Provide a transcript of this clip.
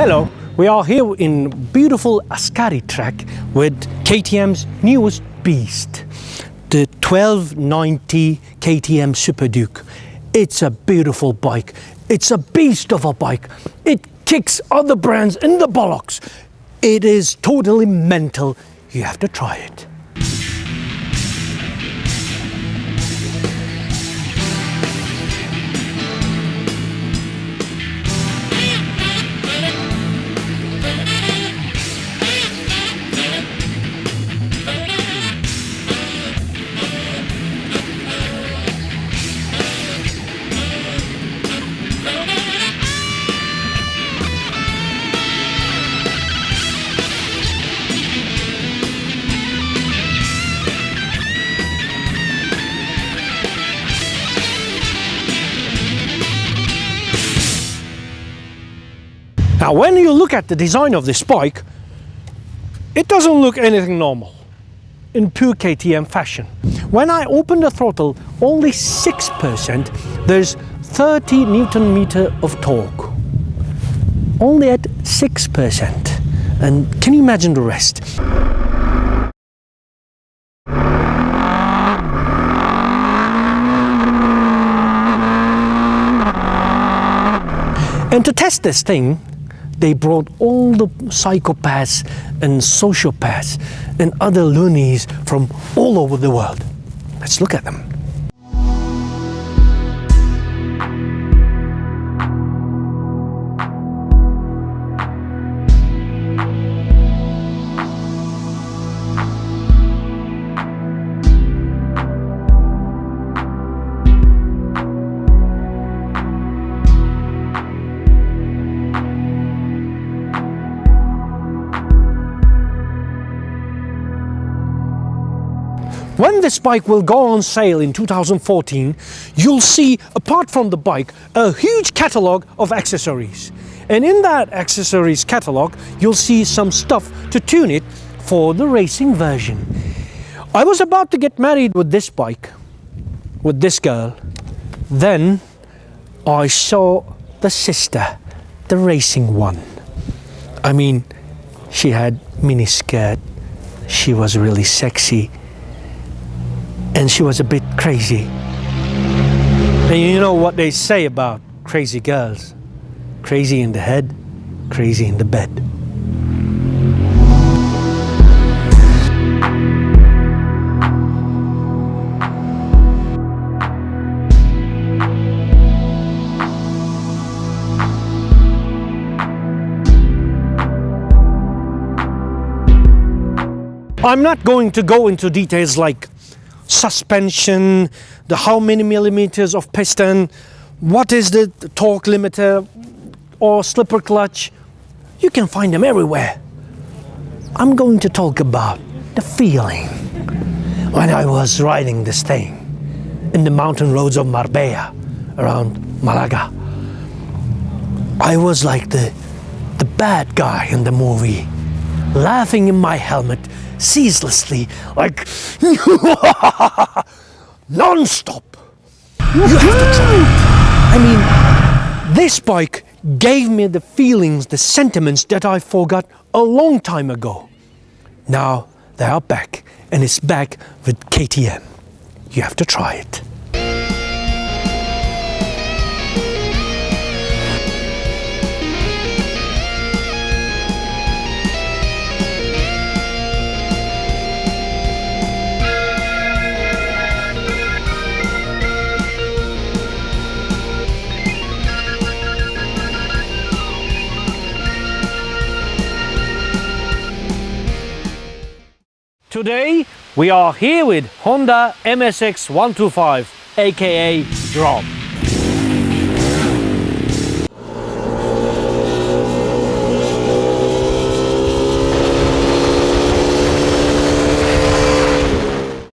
Hello, we are here in beautiful Ascari track with KTM's newest beast, the 1290 KTM Super Duke. It's a beautiful bike. It's a beast of a bike. It kicks other brands in the bollocks. It is totally mental. You have to try it. Now, when you look at the design of this bike, it doesn't look anything normal in pure KTM fashion. When I open the throttle, only 6%, there's 30 Newton meter of torque. Only at 6%. And can you imagine the rest? And to test this thing, they brought all the psychopaths and sociopaths and other loonies from all over the world. Let's look at them. When this bike will go on sale in 2014, you'll see, apart from the bike, a huge catalogue of accessories. And in that accessories catalogue, you'll see some stuff to tune it for the racing version. I was about to get married with this bike, with this girl. Then I saw the sister, the racing one. I mean, she had mini skirt, she was really sexy, and she was a bit crazy. And you know what they say about crazy girls? Crazy in the head, crazy in the bed. I'm not going to go into details like suspension, the how many millimeters of piston, what is the torque limiter or slipper clutch. You can find them everywhere. I'm going to talk about the feeling when I was riding this thing in the mountain roads of Marbella around Malaga. I was like the bad guy in the movie, laughing in my helmet ceaselessly, like non-stop. You have to try it. I mean, this bike gave me the feelings, the sentiments that I forgot a long time ago. Now they are back, and it's back with KTM. You have to try it. Today we are here with Honda MSX 125, aka Rob.